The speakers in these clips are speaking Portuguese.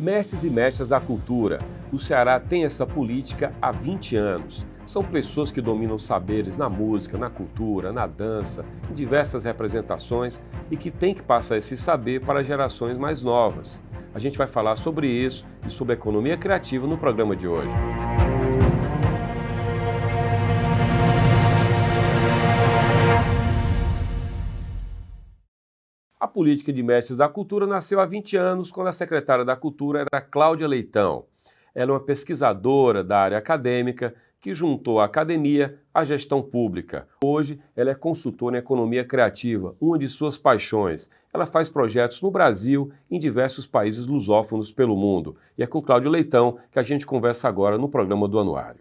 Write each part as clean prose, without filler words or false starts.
Mestres e mestras da cultura. O Ceará tem essa política há 20 anos. São pessoas que dominam saberes na música, na cultura, na dança, em diversas representações e que têm que passar esse saber para gerações mais novas. A gente vai falar sobre isso e sobre economia criativa no programa de hoje. A política de mestres da cultura nasceu há 20 anos, quando a secretária da Cultura era Cláudia Leitão. Ela é uma pesquisadora da área acadêmica que juntou a academia à gestão pública. Hoje, ela é consultora em economia criativa, uma de suas paixões. Ela faz projetos no Brasil e em diversos países lusófonos pelo mundo. E é com Cláudia Leitão que a gente conversa agora no programa do Anuário.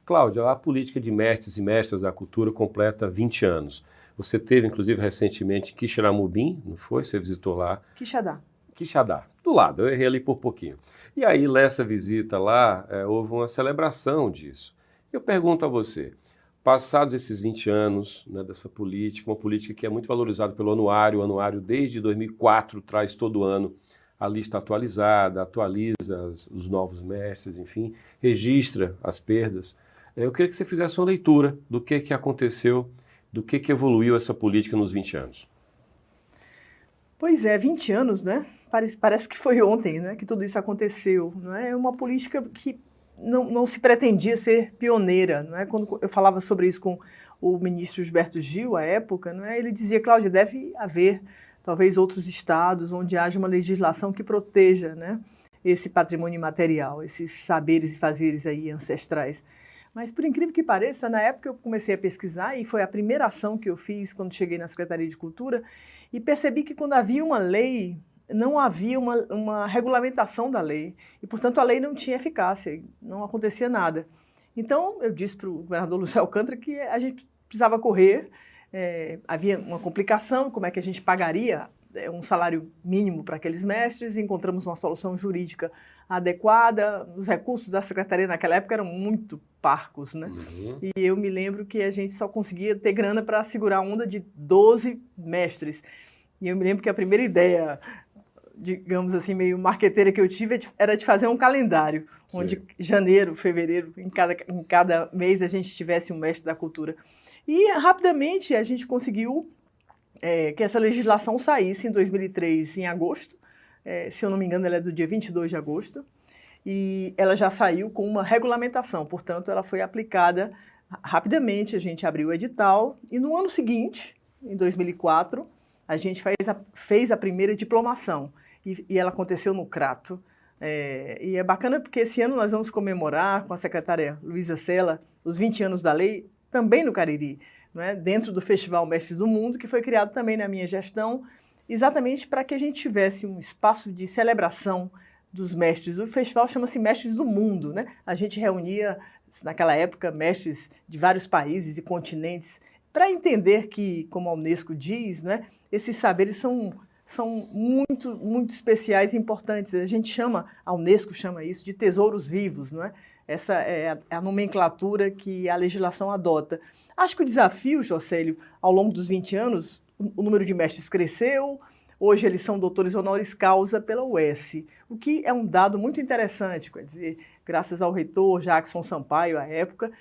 Cláudia, a política de mestres e mestras da cultura completa 20 anos. Você esteve, inclusive, recentemente em Quixeramobim, não foi? Você visitou lá. Quixadá, do lado, eu errei ali por pouquinho. E aí, nessa visita lá, houve uma celebração disso. Eu pergunto a você, passados esses 20 anos, né, dessa política, uma política que é muito valorizada pelo Anuário, o Anuário desde 2004 traz todo ano a lista atualizada, atualiza os novos mestres, enfim, registra as perdas. Eu queria que você fizesse uma leitura do que aconteceu, do que evoluiu essa política nos 20 anos. Pois é, 20 anos, né? Parece que foi ontem, né, que tudo isso aconteceu. Não é? É uma política que não se pretendia ser pioneira. Não é? Quando eu falava sobre isso com o ministro Gilberto Gil, à época, não é? Ele dizia, Cláudia, deve haver talvez outros estados onde haja uma legislação que proteja, né, esse patrimônio imaterial, esses saberes e fazeres aí ancestrais. Mas, por incrível que pareça, na época eu comecei a pesquisar e foi a primeira ação que eu fiz quando cheguei na Secretaria de Cultura e percebi que quando havia uma lei, não havia uma regulamentação da lei e, portanto, a lei não tinha eficácia, não acontecia nada. Então, eu disse para o governador Lúcio Alcântara que a gente precisava correr, havia uma complicação, como é que a gente pagaria um salário mínimo para aqueles mestres, encontramos uma solução jurídica adequada, os recursos da secretaria naquela época eram muito parcos, né? Uhum. E eu me lembro que a gente só conseguia ter grana para segurar a onda de 12 mestres. E eu me lembro que a primeira ideia, digamos assim, meio marqueteira que eu tive era de fazer um calendário, Sim. onde janeiro, fevereiro, em cada mês a gente tivesse um mestre da cultura. E rapidamente a gente conseguiu que essa legislação saísse em 2003, em agosto. Se eu não me engano, ela é do dia 22 de agosto. E ela já saiu com uma regulamentação, portanto, ela foi aplicada rapidamente. A gente abriu o edital e no ano seguinte, em 2004, a gente fez a primeira diplomação. E ela aconteceu no Crato. E é bacana porque esse ano nós vamos comemorar com a secretária Luísa Sela os 20 anos da lei, também no Cariri, não é? Dentro do Festival Mestres do Mundo, que foi criado também na minha gestão, exatamente para que a gente tivesse um espaço de celebração dos mestres. O festival chama-se Mestres do Mundo, né? A gente reunia, naquela época, mestres de vários países e continentes para entender que, como a Unesco diz, né, esses saberes são muito, muito especiais e importantes. A Unesco chama isso de tesouros vivos, não é? Essa é a nomenclatura que a legislação adota. Acho que o desafio, Jocélio, ao longo dos 20 anos, o número de mestres cresceu, hoje eles são doutores honoris causa pela UES, o que é um dado muito interessante, quer dizer, graças ao reitor Jackson Sampaio, à época,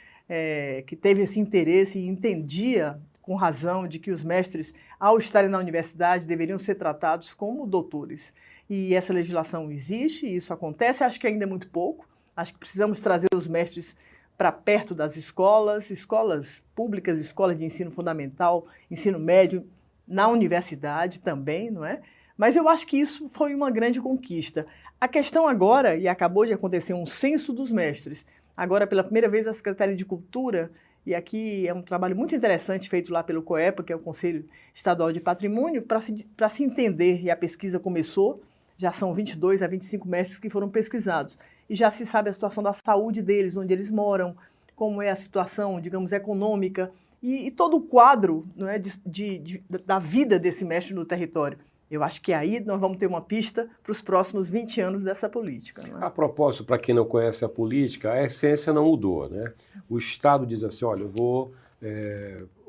que teve esse interesse e entendia com razão de que os mestres, ao estarem na universidade, deveriam ser tratados como doutores. E essa legislação existe, e isso acontece, acho que ainda é muito pouco, acho que precisamos trazer os mestres para perto das escolas públicas, escolas de ensino fundamental, ensino médio, na universidade também, não é? Mas eu acho que isso foi uma grande conquista. A questão agora, e acabou de acontecer um censo dos mestres, agora pela primeira vez a Secretaria de Cultura, e aqui é um trabalho muito interessante feito lá pelo COEPA, que é o Conselho Estadual de Patrimônio, para se entender, e a pesquisa começou, já são 22 a 25 mestres que foram pesquisados. E já se sabe a situação da saúde deles, onde eles moram, como é a situação, digamos, econômica, e todo o quadro, não é, da vida desse mestre no território. Eu acho que aí nós vamos ter uma pista para os próximos 20 anos dessa política. Não é? A propósito, para quem não conhece a política, a essência não mudou, né? O Estado diz assim, olha, eu vou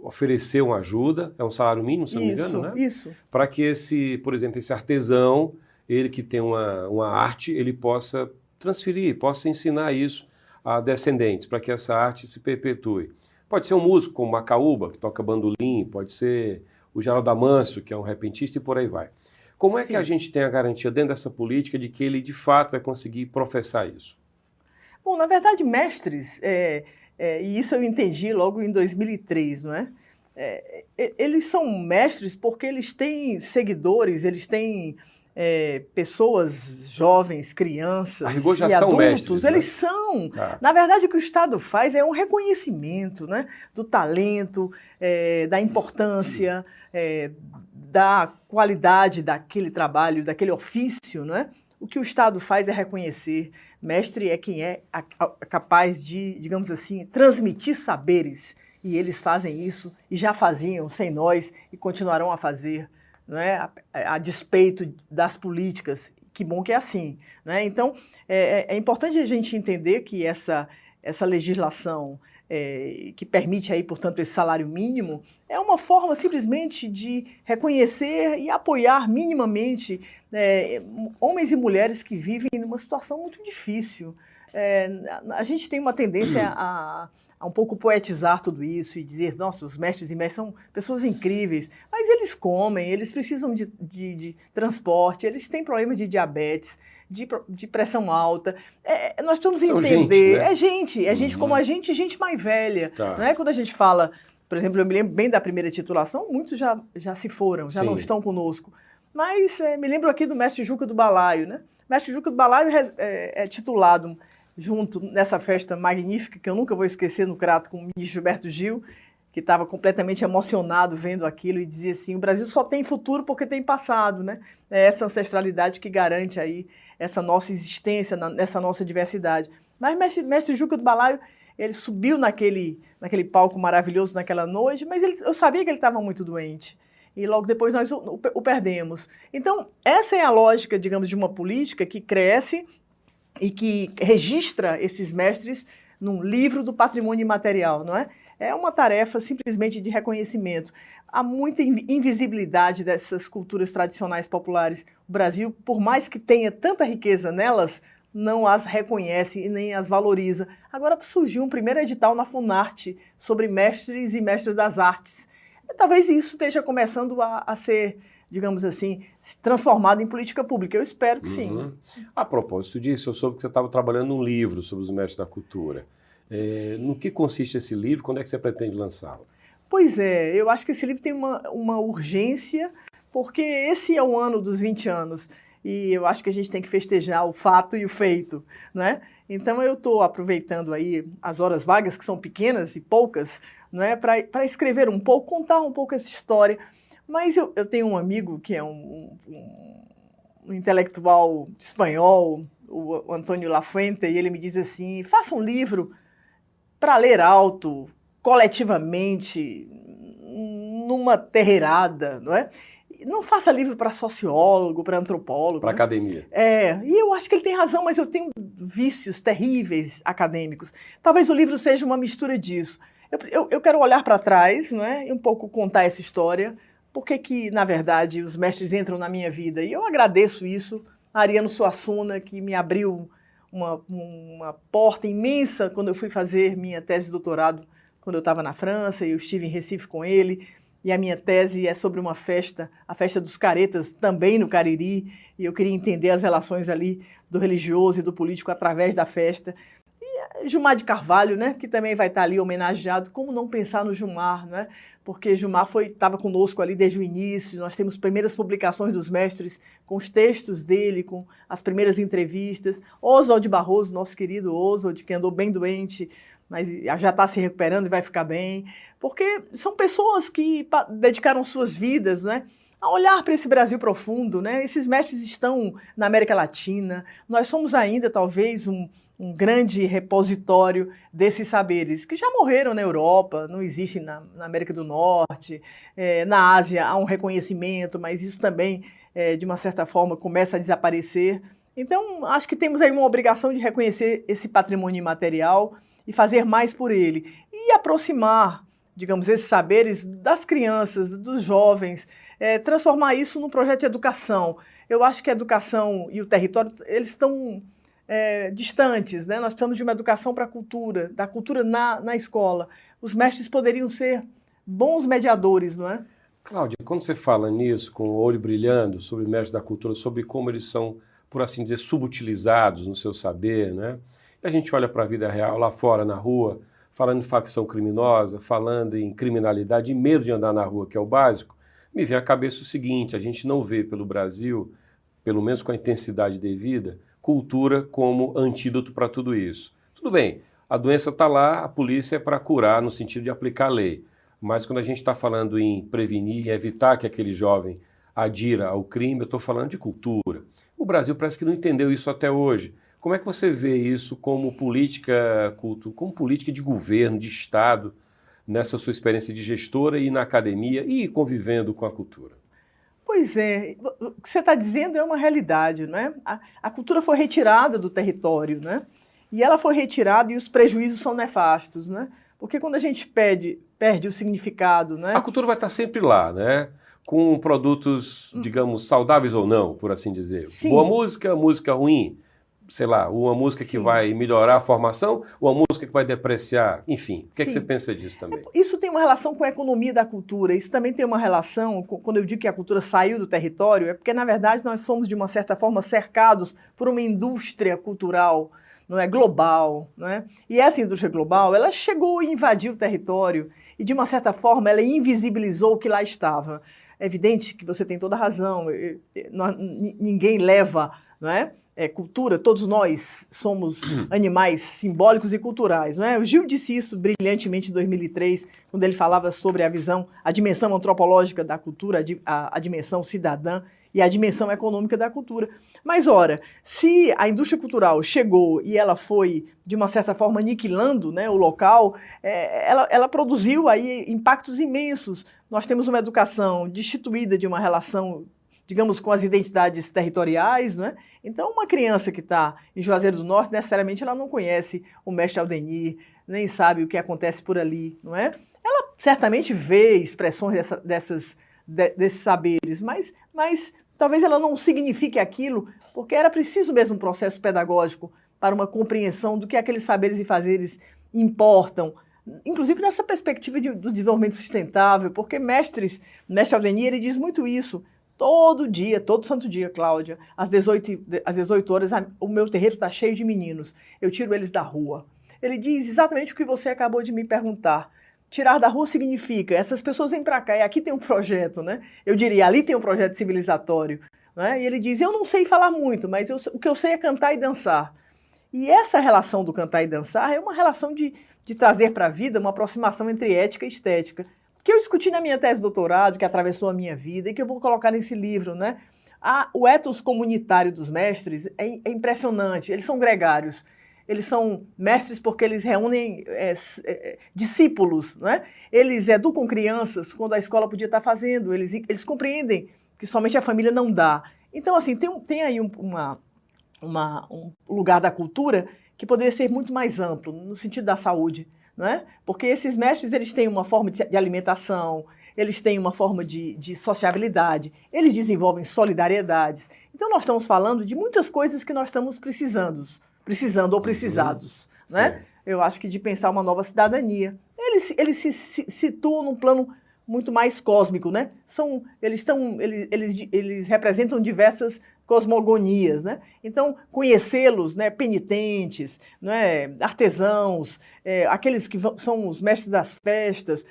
oferecer uma ajuda, é um salário mínimo, se não me engano, né? Isso. Para que esse, por exemplo, esse artesão, ele que tem uma arte, ele possa transferir, possa ensinar isso a descendentes, para que essa arte se perpetue. Pode ser um músico como Macaúba, que toca bandolim, pode ser o Geraldo Amâncio, que é um repentista, e por aí vai. Como é que a gente tem a garantia dentro dessa política de que ele, de fato, vai conseguir professar isso? Bom, na verdade, mestres, e isso eu entendi logo em 2003, não é? Eles são mestres porque eles têm seguidores, eles têm pessoas jovens, crianças A rigor já e são adultos, mestres, né? eles são. Tá. Na verdade, o que o Estado faz é um reconhecimento, né, do talento, da importância, da qualidade daquele trabalho, daquele ofício, não é? O que o Estado faz é reconhecer. Mestre é quem é capaz de, digamos assim, transmitir saberes. E eles fazem isso e já faziam sem nós e continuarão a fazer, não é? A despeito das políticas. Que bom que é assim, né? Então, é importante a gente entender que essa legislação que permite aí, portanto, esse salário mínimo é uma forma simplesmente de reconhecer e apoiar minimamente homens e mulheres que vivem numa situação muito difícil. A gente tem uma tendência a um pouco poetizar tudo isso e dizer, nossa, os mestres e mestres são pessoas incríveis, mas eles comem, eles precisam de transporte, eles têm problemas de diabetes, de pressão alta. Nós precisamos entender, gente, né? É gente como a gente mais velha. Tá. Não é? Quando a gente fala, por exemplo, eu me lembro bem da primeira titulação, muitos já se foram, já não estão conosco. Mas me lembro aqui do mestre Juca do Balaio, né? O mestre Juca do Balaio é titulado junto nessa festa magnífica, que eu nunca vou esquecer, no Crato, com o ministro Gilberto Gil, que estava completamente emocionado vendo aquilo e dizia assim, o Brasil só tem futuro porque tem passado, né? É essa ancestralidade que garante aí essa nossa existência, nessa nossa diversidade. Mas mestre Juca do Balaio, ele subiu naquele palco maravilhoso naquela noite, mas eu sabia que ele estava muito doente. E logo depois nós o perdemos. Então, essa é a lógica, digamos, de uma política que cresce e que registra esses mestres num livro do patrimônio imaterial, não é? É uma tarefa simplesmente de reconhecimento. Há muita invisibilidade dessas culturas tradicionais populares. O Brasil, por mais que tenha tanta riqueza nelas, não as reconhece e nem as valoriza. Agora surgiu um primeiro edital na Funarte sobre mestres e mestres das artes. Talvez isso esteja começando a ser, digamos assim, transformado em política pública. Eu espero que sim. A propósito disso, eu soube que você estava trabalhando num livro sobre os mestres da cultura. No que consiste esse livro? Quando é que você pretende lançá-lo? Pois é, eu acho que esse livro tem uma urgência, porque esse é o ano dos 20 anos. E eu acho que a gente tem que festejar o fato e o feito, não é? Então eu estou aproveitando aí as horas vagas, que são pequenas e poucas, não é? Para escrever um pouco, contar um pouco essa história. Mas eu tenho um amigo que é um intelectual espanhol, o Antônio Lafuente, e ele me diz assim, faça um livro para ler alto, coletivamente, numa terreirada, não é? Não faça livro para sociólogo, para antropólogo. Para academia. E eu acho que ele tem razão, mas eu tenho vícios terríveis acadêmicos. Talvez o livro seja uma mistura disso. Eu quero olhar para trás, não é? E um pouco contar essa história. Por que, na verdade, os mestres entram na minha vida? E eu agradeço isso a Ariano Suassuna, que me abriu uma porta imensa quando eu fui fazer minha tese de doutorado, quando eu estava na França, e eu estive em Recife com ele. E a minha tese é sobre uma festa, a festa dos caretas, também no Cariri, e eu queria entender as relações ali do religioso e do político através da festa. E Gilmar de Carvalho, né, que também vai estar ali homenageado, como não pensar no Gilmar, né? Porque Gilmar estava conosco ali desde o início, nós temos primeiras publicações dos mestres, com os textos dele, com as primeiras entrevistas. Oswald Barroso, nosso querido Oswald, que andou bem doente, mas já está se recuperando e vai ficar bem, porque são pessoas que dedicaram suas vidas, né, a olhar para esse Brasil profundo, né? Esses mestres estão na América Latina, nós somos ainda talvez um grande repositório desses saberes, que já morreram na Europa, não existem na América do Norte, na Ásia há um reconhecimento, mas isso também, de uma certa forma, começa a desaparecer. Então, acho que temos aí uma obrigação de reconhecer esse patrimônio imaterial, e fazer mais por ele. E aproximar, digamos, esses saberes das crianças, dos jovens, transformar isso num projeto de educação. Eu acho que a educação e o território, eles estão distantes, né? Nós precisamos de uma educação para a cultura, da cultura na escola. Os mestres poderiam ser bons mediadores, não é? Cláudia, quando você fala nisso, com o olho brilhando, sobre mestres da cultura, sobre como eles são, por assim dizer, subutilizados no seu saber, né? E a gente olha para a vida real, lá fora, na rua, falando em facção criminosa, falando em criminalidade e medo de andar na rua, que é o básico, me vem à cabeça o seguinte: a gente não vê pelo Brasil, pelo menos com a intensidade devida, cultura como antídoto para tudo isso. Tudo bem, a doença está lá, a polícia é para curar no sentido de aplicar a lei. Mas quando a gente está falando em prevenir e evitar que aquele jovem adira ao crime, eu estou falando de cultura. O Brasil parece que não entendeu isso até hoje. Como é que você vê isso como política de governo, de Estado, nessa sua experiência de gestora e na academia e convivendo com a cultura? Pois é, o que você está dizendo é uma realidade, né? A cultura foi retirada do território, né? E ela foi retirada e os prejuízos são nefastos, né? Porque quando a gente perde o significado, né? A cultura vai estar sempre lá, né? Com produtos, digamos, saudáveis ou não, por assim dizer. Sim. Boa música, música ruim, sei lá, uma música que vai melhorar a formação ou uma música que vai depreciar, enfim. O que é que você pensa disso também? Isso tem uma relação com a economia da cultura, isso também tem uma relação, quando eu digo que a cultura saiu do território, é porque, na verdade, nós somos, de uma certa forma, cercados por uma indústria cultural, não é, global, não é? E essa indústria global, ela chegou e invadiu o território e, de uma certa forma, ela invisibilizou o que lá estava. É evidente que você tem toda a razão, ninguém leva, não é? Cultura, todos nós somos animais simbólicos e culturais, não é? O Gil disse isso brilhantemente em 2003, quando ele falava sobre a dimensão antropológica da cultura, a dimensão cidadã e a dimensão econômica da cultura. Mas, ora, se a indústria cultural chegou e ela foi, de uma certa forma, aniquilando, né, o local, ela produziu aí impactos imensos. Nós temos uma educação destituída de uma relação, digamos, com as identidades territoriais, não é? Então, uma criança que está em Juazeiro do Norte, necessariamente ela não conhece o mestre Aldenir, nem sabe o que acontece por ali, não é? Ela certamente vê expressões desses saberes, mas talvez ela não signifique aquilo, porque era preciso mesmo um processo pedagógico para uma compreensão do que aqueles saberes e fazeres importam, inclusive nessa perspectiva do desenvolvimento sustentável, porque mestre Aldenir, ele diz muito isso. Todo dia, todo santo dia, Cláudia, às 18 horas, o meu terreiro está cheio de meninos. Eu tiro eles da rua. Ele diz exatamente o que você acabou de me perguntar. Tirar da rua significa, essas pessoas vêm para cá e aqui tem um projeto, né? Eu diria, ali tem um projeto civilizatório. Né? E ele diz, eu não sei falar muito, mas o que eu sei é cantar e dançar. E essa relação do cantar e dançar é uma relação de trazer para a vida uma aproximação entre ética e estética, que eu discuti na minha tese de doutorado, que atravessou a minha vida e que eu vou colocar nesse livro, né? O ethos comunitário dos mestres é impressionante. Eles são gregários. Eles são mestres porque eles reúnem discípulos, né? Eles educam crianças quando a escola podia estar fazendo. Eles compreendem que somente a família não dá. Então, assim, tem aí um lugar da cultura que poderia ser muito mais amplo, no sentido da saúde. Né? Porque esses mestres, eles têm uma forma de alimentação, eles têm uma forma de sociabilidade, eles desenvolvem solidariedades. Então, nós estamos falando de muitas coisas que nós estamos precisando ou precisados. Né? Eu acho que de pensar uma nova cidadania. Eles se situam num plano muito mais cósmico, né? Eles representam diversas cosmogonias, né? Então, conhecê-los, né, penitentes, né, artesãos, aqueles que são os mestres das festas,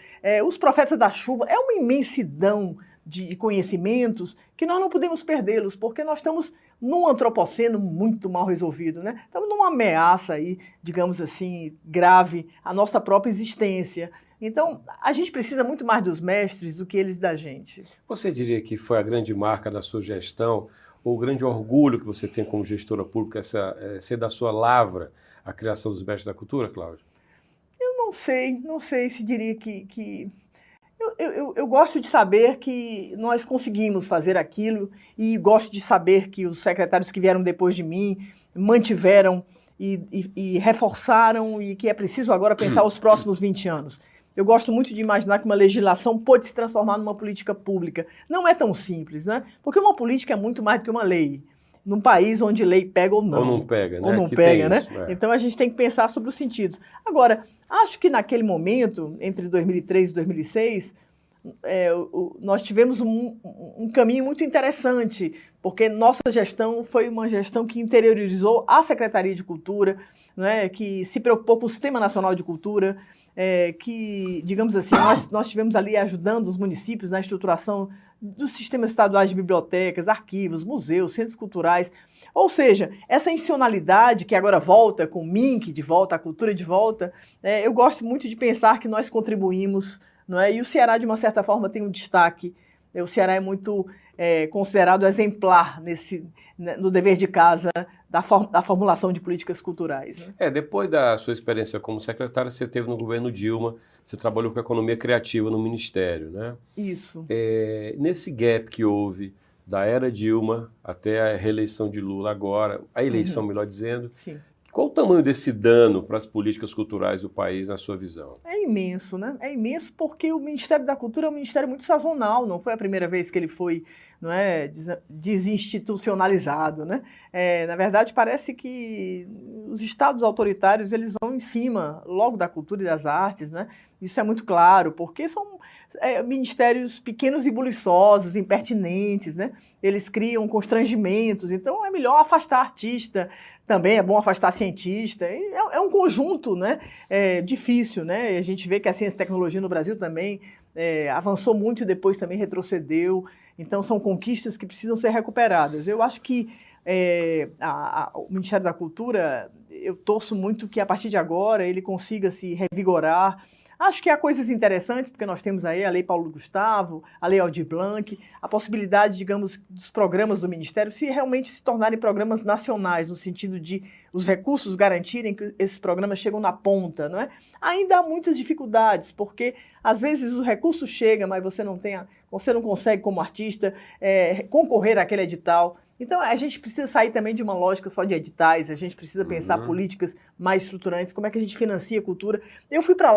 os profetas da chuva, é uma imensidão de conhecimentos que nós não podemos perdê-los, porque nós estamos num antropoceno muito mal resolvido, né? Estamos numa ameaça aí, digamos assim, grave à nossa própria existência. Então, a gente precisa muito mais dos mestres do que eles da gente. Você diria que foi a grande marca da sua gestão, ou o grande orgulho que você tem como gestora pública, ser da sua lavra a criação dos mestres da cultura, Cláudia? Eu não sei se diria que... Eu gosto de saber que nós conseguimos fazer aquilo e gosto de saber que os secretários que vieram depois de mim mantiveram e reforçaram e que é preciso agora pensar os próximos 20 anos. Eu gosto muito de imaginar que uma legislação pode se transformar numa política pública. Não é tão simples, né? Porque uma política é muito mais do que uma lei. Num país onde lei pega ou não. Ou não pega, né? Ou não que pega, né? Isso, Então a gente tem que pensar sobre os sentidos. Agora, acho que naquele momento, entre 2003 e 2006, nós tivemos um caminho muito interessante, porque nossa gestão foi uma gestão que interiorizou a Secretaria de Cultura, né, que se preocupou com o Sistema Nacional de Cultura, que, digamos assim, nós estivemos ali ajudando os municípios na estruturação dos sistemas estaduais de bibliotecas, arquivos, museus, centros culturais. Ou seja, essa institucionalidade que agora volta com o MINC de volta, a cultura de volta, eu gosto muito de pensar que nós contribuímos, não é? E o Ceará, de uma certa forma, tem um destaque. O Ceará é muito considerado exemplar no dever de casa da formulação de políticas culturais. Né? Depois da sua experiência como secretária, você teve no governo Dilma, você trabalhou com economia criativa no Ministério, né? Isso. Nesse gap que houve da era Dilma até a reeleição de Lula agora, a eleição, melhor dizendo, Sim. Qual o tamanho desse dano para as políticas culturais do país, na sua visão? É imenso, né? É imenso porque o Ministério da Cultura é um ministério muito sazonal, não foi a primeira vez que ele foi, não é, desinstitucionalizado, né? Na verdade, parece que os estados autoritários eles vão em cima logo da cultura e das artes, né? Isso é muito claro, porque são ministérios pequenos e buliçosos, impertinentes, né? Eles criam constrangimentos, então é melhor afastar artista, também é bom afastar cientista, é um conjunto, né? Difícil, né? A gente vê que a ciência e tecnologia no Brasil também avançou muito e depois também retrocedeu, então são conquistas que precisam ser recuperadas. Eu acho que o Ministério da Cultura, eu torço muito que a partir de agora ele consiga se revigorar. Acho que há coisas interessantes, porque nós temos aí a Lei Paulo Gustavo, a Lei Aldir Blanc, a possibilidade, digamos, dos programas do Ministério se realmente se tornarem programas nacionais, no sentido de os recursos garantirem que esses programas chegam na ponta, não é? Ainda há muitas dificuldades, porque às vezes o recurso chega, mas você não consegue, como artista, concorrer àquele edital. Então, a gente precisa sair também de uma lógica só de editais, a gente precisa pensar políticas mais estruturantes, como é que a gente financia a cultura. Eu fui para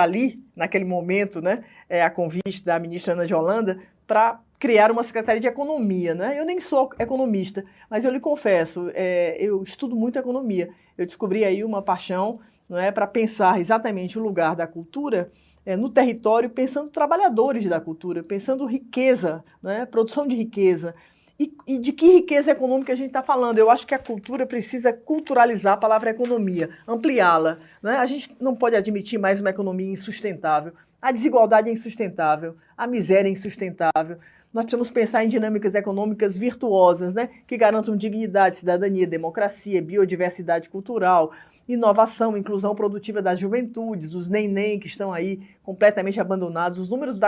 ali, naquele momento, né, a convite da ministra Ana de Holanda, para criar uma secretaria de economia. Né? Eu nem sou economista, mas eu lhe confesso, eu estudo muito economia. Eu descobri aí uma paixão, não é, para pensar exatamente o lugar da cultura no território, pensando trabalhadores da cultura, pensando riqueza, né, produção de riqueza. E de que riqueza econômica a gente está falando? Eu acho que a cultura precisa culturalizar a palavra economia, ampliá-la. Né? A gente não pode admitir mais uma economia insustentável. A desigualdade é insustentável, a miséria é insustentável. Nós precisamos pensar em dinâmicas econômicas virtuosas, né? Que garantam dignidade, cidadania, democracia, biodiversidade cultural, inovação, inclusão produtiva das juventudes, dos neném que estão aí completamente abandonados. Os números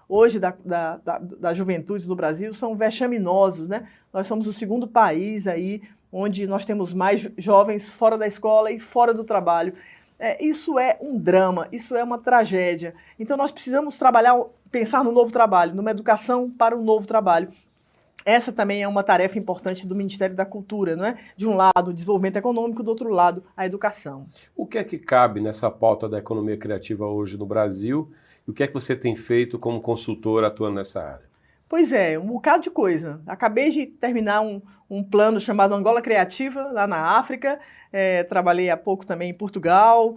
hoje da juventude no Brasil são vexaminosos, né? Nós somos o segundo país aí onde nós temos mais jovens fora da escola e fora do trabalho. Isso é um drama, isso é uma tragédia. Então nós precisamos pensar no novo trabalho, numa educação para um novo trabalho. Essa também é uma tarefa importante do Ministério da Cultura, não é? De um lado, o desenvolvimento econômico, do outro lado, a educação. O que é que cabe nessa pauta da economia criativa hoje no Brasil? E o que é que você tem feito como consultor atuando nessa área? Pois é, um bocado de coisa. Acabei de terminar um plano chamado Angola Criativa, lá na África. Trabalhei há pouco também em Portugal.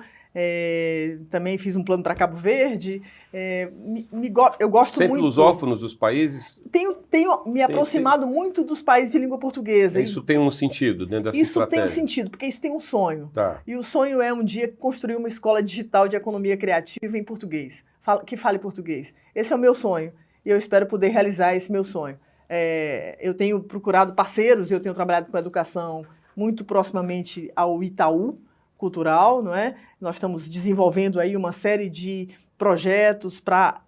Também fiz um plano para Cabo Verde. Eu gosto sempre muito... lusófonos dos países? Tenho me aproximado muito dos países de língua portuguesa. Isso tem um sentido dentro dessa estratégia? Isso tem um sentido, porque isso tem um sonho. Tá. E o sonho é um dia construir uma escola digital de economia criativa em português, que fale português. Esse é o meu sonho. E eu espero poder realizar esse meu sonho. Eu tenho procurado parceiros, eu tenho trabalhado com educação muito proximamente ao Itaú Cultural, não é? Nós estamos desenvolvendo aí uma série de projetos para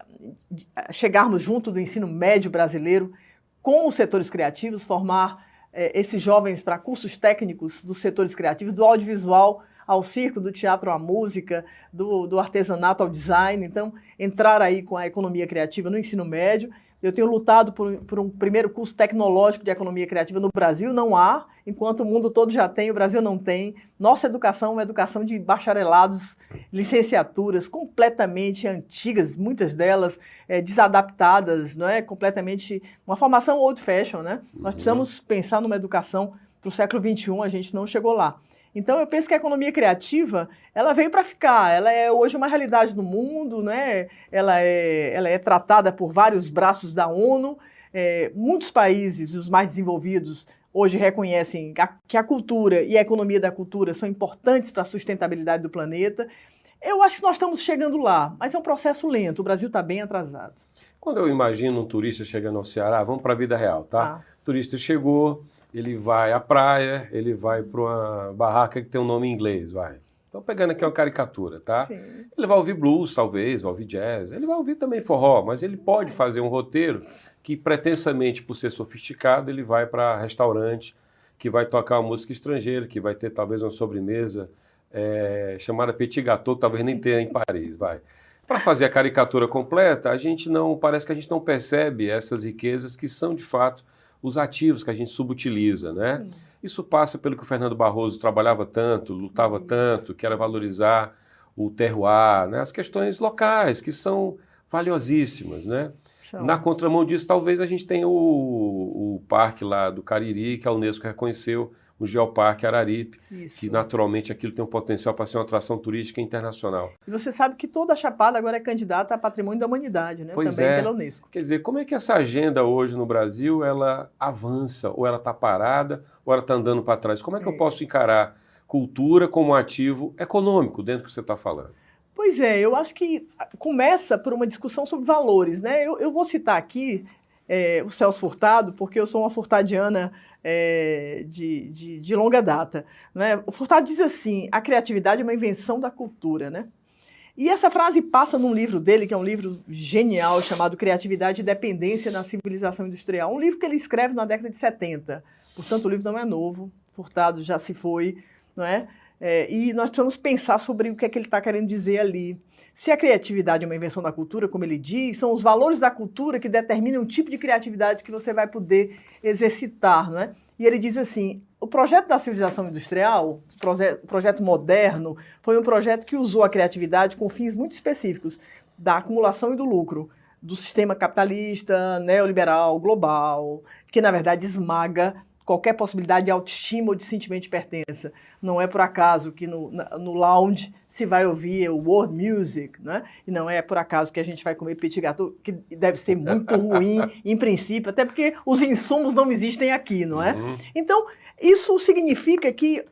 chegarmos junto do ensino médio brasileiro com os setores criativos, formar esses jovens para cursos técnicos dos setores criativos, do audiovisual ao circo, do teatro à música, do artesanato ao design. Então, entrar aí com a economia criativa no ensino médio, Eu tenho lutado por um primeiro curso tecnológico de economia criativa no Brasil. Não há, enquanto o mundo todo já tem, o Brasil não tem. Nossa educação é uma educação de bacharelados, licenciaturas completamente antigas, muitas delas desadaptadas, não é? Completamente uma formação old fashion, né? Nós precisamos pensar numa educação para o século XXI, a gente não chegou lá. Então, eu penso que a economia criativa, ela veio para ficar, ela é hoje uma realidade no mundo, né? Ela é tratada por vários braços da ONU, muitos países, os mais desenvolvidos, hoje reconhecem que a cultura e a economia da cultura são importantes para a sustentabilidade do planeta. Eu acho que nós estamos chegando lá, mas é um processo lento, o Brasil está bem atrasado. Quando eu imagino um turista chegando ao Ceará, vamos para a vida real, tá? O turista chegou, ele vai à praia, ele vai para uma barraca que tem um nome em inglês, vai. Estou pegando aqui uma caricatura, tá? Sim. Ele vai ouvir blues, talvez, vai ouvir jazz, ele vai ouvir também forró, mas ele pode fazer um roteiro que, pretensamente, por ser sofisticado, ele vai para restaurante, que vai tocar uma música estrangeira, que vai ter talvez uma sobremesa chamada petit gâteau, que talvez nem tenha em Paris, vai. Para fazer a caricatura completa, parece que a gente não percebe essas riquezas que são, de fato, os ativos que a gente subutiliza, né? Isso passa pelo que o Fernando Barroso trabalhava tanto, lutava tanto, que era valorizar o terroir, né? As questões locais, que são valiosíssimas, né? Na contramão disso, talvez a gente tenha o parque lá do Cariri, que a Unesco reconheceu, o Geoparque Araripe, que naturalmente aquilo tem um potencial para ser uma atração turística internacional. E você sabe que toda a Chapada agora é candidata a Patrimônio da Humanidade, né? Pois também pela Unesco. Quer dizer, como é que essa agenda hoje no Brasil, ela avança, ou ela está parada, ou ela está andando para trás? Como é que eu posso encarar cultura como ativo econômico dentro do que você está falando? Pois é, eu acho que começa por uma discussão sobre valores, né? Eu vou citar aqui o Celso Furtado, porque eu sou uma furtadiana de longa data, né? O Furtado diz assim: a criatividade é uma invenção da cultura, né? E essa frase passa num livro dele, que é um livro genial, chamado Criatividade e Dependência na Civilização Industrial, um livro que ele escreve na década de 70. Portanto, o livro não é novo, Furtado já se foi, não é? E nós precisamos pensar sobre o que é que ele está querendo dizer ali. Se a criatividade é uma invenção da cultura, como ele diz, são os valores da cultura que determinam o tipo de criatividade que você vai poder exercitar, não é? E ele diz assim: o projeto da civilização industrial, o projeto moderno, foi um projeto que usou a criatividade com fins muito específicos, da acumulação e do lucro, do sistema capitalista, neoliberal, global, que na verdade esmaga qualquer possibilidade de autoestima ou de sentimento de pertença. Não é por acaso que no lounge se vai ouvir o world music, né? E não é por acaso que a gente vai comer petit gâteau, que deve ser muito ruim, em princípio, até porque os insumos não existem aqui, não é? Então, isso significa que,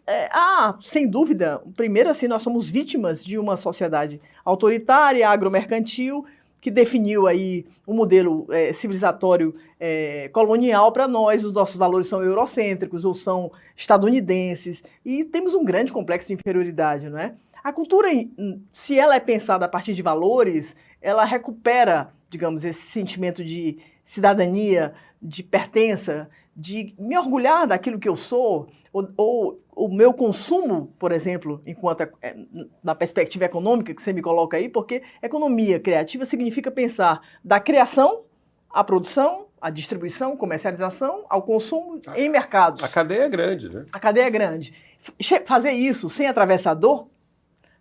sem dúvida, primeiro assim, nós somos vítimas de uma sociedade autoritária, agromercantil, que definiu aí um modelo civilizatório colonial para nós. Os nossos valores são eurocêntricos ou são estadunidenses e temos um grande complexo de inferioridade, não é? A cultura, se ela é pensada a partir de valores, ela recupera, digamos, esse sentimento de cidadania, de pertença, de me orgulhar daquilo que eu sou, ou o meu consumo, por exemplo, enquanto na perspectiva econômica que você me coloca aí, porque economia criativa significa pensar da criação à produção, à distribuição, comercialização, ao consumo em mercados. A cadeia é grande, né? A cadeia é grande. Fazer isso sem atravessador,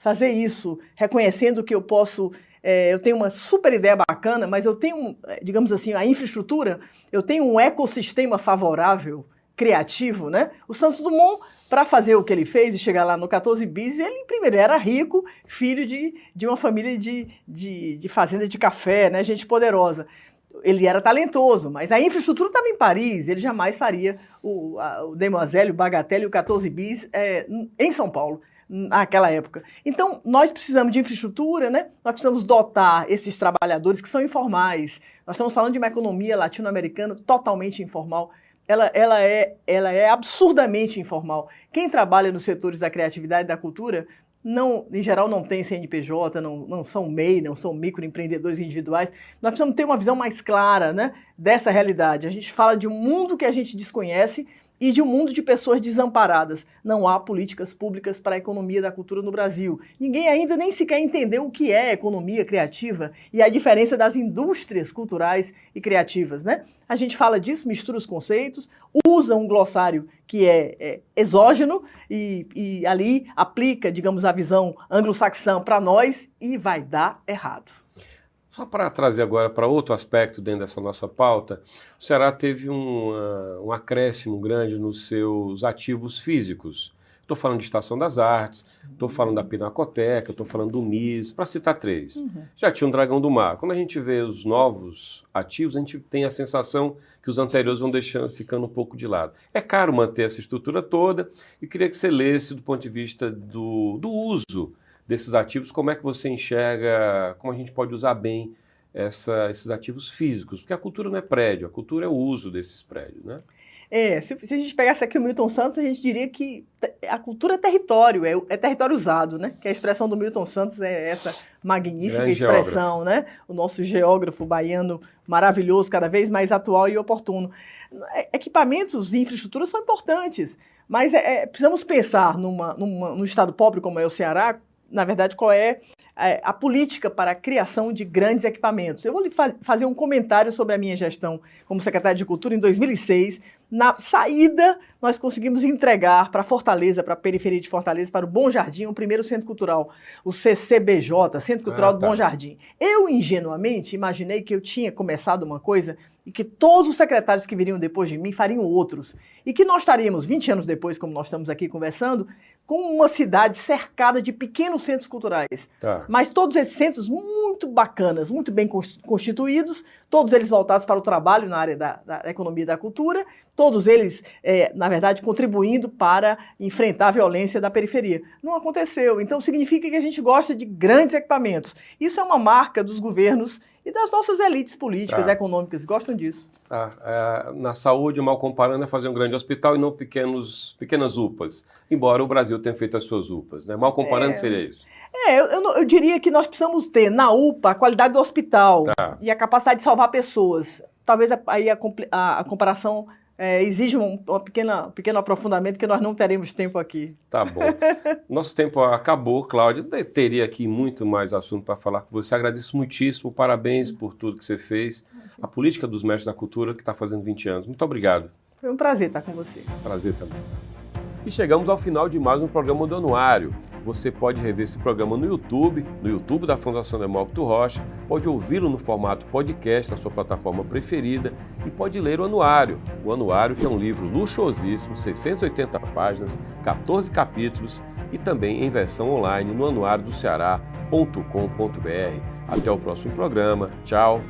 fazer isso reconhecendo que eu posso... eu tenho uma super ideia bacana, mas eu tenho, digamos assim, a infraestrutura, eu tenho um ecossistema favorável, criativo, né? O Santos Dumont, para fazer o que ele fez e chegar lá no 14 bis, ele primeiro era rico, filho de uma família de fazenda de café, né? Gente poderosa. Ele era talentoso, mas a infraestrutura estava em Paris, ele jamais faria o Demoiselle, o Bagatelle e o 14 bis em São Paulo, naquela época. Então, nós precisamos de infraestrutura, né? Nós precisamos dotar esses trabalhadores que são informais. Nós estamos falando de uma economia latino-americana totalmente informal. Ela é absurdamente informal. Quem trabalha nos setores da criatividade e da cultura, em geral, não tem CNPJ, não são MEI, não são microempreendedores individuais. Nós precisamos ter uma visão mais clara, né, dessa realidade. A gente fala de um mundo que a gente desconhece e de um mundo de pessoas desamparadas. Não há políticas públicas para a economia da cultura no Brasil. Ninguém ainda nem sequer entendeu o que é economia criativa e a diferença das indústrias culturais e criativas, né? A gente fala disso, mistura os conceitos, usa um glossário que é exógeno e ali aplica, digamos, a visão anglo-saxã para nós e vai dar errado. Só para trazer agora para outro aspecto dentro dessa nossa pauta, o Ceará teve um acréscimo grande nos seus ativos físicos. Estou falando de Estação das Artes, estou falando da Pinacoteca, estou falando do MIS, para citar três. Já tinha um Dragão do Mar. Quando a gente vê os novos ativos, a gente tem a sensação que os anteriores vão ficando um pouco de lado. É caro manter essa estrutura toda e queria que você lesse do ponto de vista do uso desses ativos, como é que você enxerga, como a gente pode usar bem esses ativos físicos, porque a cultura não é prédio, a cultura é o uso desses prédios, né? Se a gente pegasse aqui o Milton Santos, a gente diria que a cultura é território, é território usado, né? Que a expressão do Milton Santos é essa magnífica Grande expressão, né? O nosso geógrafo baiano maravilhoso, cada vez mais atual e oportuno. Equipamentos e infraestruturas são importantes, mas precisamos pensar num estado pobre como é o Ceará, na verdade, qual é a política para a criação de grandes equipamentos. Eu vou lhe fazer um comentário sobre a minha gestão como secretário de Cultura em 2006. Na saída, nós conseguimos entregar para Fortaleza, para a periferia de Fortaleza, para o Bom Jardim, o primeiro centro cultural, o CCBJ, Centro Cultural do Bom Jardim. Eu, ingenuamente, imaginei que eu tinha começado uma coisa e que todos os secretários que viriam depois de mim fariam outros. E que nós estaríamos, 20 anos depois, como nós estamos aqui conversando, com uma cidade cercada de pequenos centros culturais. Mas todos esses centros muito bacanas, muito bem constituídos, todos eles voltados para o trabalho na área da economia e da cultura, todos eles, na verdade, contribuindo para enfrentar a violência da periferia. Não aconteceu. Então, significa que a gente gosta de grandes equipamentos. Isso é uma marca dos governos e das nossas elites políticas, econômicas, gostam disso. Na saúde, mal comparando, é fazer um grande hospital e não pequenas UPAs, embora o Brasil tenha feito as suas UPAs, né? Mal comparando seria isso. Eu diria que nós precisamos ter na UPA a qualidade do hospital e a capacidade de salvar pessoas. Talvez aí a comparação exige um pequeno aprofundamento que nós não teremos tempo aqui. Tá bom. Nosso tempo acabou, Cláudia. Teria aqui muito mais assunto para falar com você. Agradeço muitíssimo. Parabéns por tudo que você fez. A política dos mestres da cultura que está fazendo 20 anos. Muito obrigado. Foi um prazer estar com você. Prazer também. E chegamos ao final de mais um programa do Anuário. Você pode rever esse programa no YouTube da Fundação Demócrito Rocha, pode ouvi-lo no formato podcast na sua plataforma preferida e pode ler o Anuário. O Anuário, que é um livro luxuosíssimo, 680 páginas, 14 capítulos e também em versão online no anuariodoceara.com.br. Até o próximo programa. Tchau.